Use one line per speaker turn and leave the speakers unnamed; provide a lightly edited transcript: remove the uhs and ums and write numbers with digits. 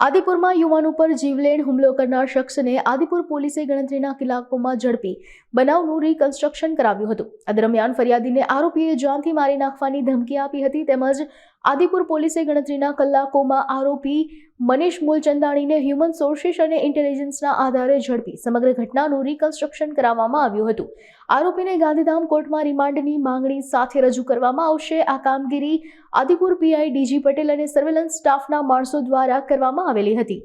આદિપુરમાં યુવાન ઉપર જીવલેણ હુમલો કરનાર શખ્સને આદિપુર પોલીસે ગણતરીના કલાકોમાં ઝડપી બનાવનું રિકન્સ્ટ્રક્શન કરાવ્યું હતું। આ દરમિયાન ફરિયાદીને આરોપીએ જાનથી મારી નાખવાની ધમકી આપી હતી તેમજ આદિપુર પોલીસે ગણતરીના કલાકોમાં આરોપી મનીષ મૂલચંદાણીને હ્યુમન સોર્સિસ અને ઇન્ટેલિજન્સના આધારે ઝડપી સમગ્ર ઘટનાનું રિકન્સ્ટ્રક્શન કરાવવામાં આવ્યું હતું। આરોપીને ગાંધીધામ કોર્ટમાં રિમાન્ડની માંગણી સાથે રજૂ કરવામાં આવશે। આ કામગીરી આદિપુર પીઆઈ ડીજી પટેલ અને સર્વેલન્સ સ્ટાફના માણસો દ્વારા કરવામાં આવેલી હતી।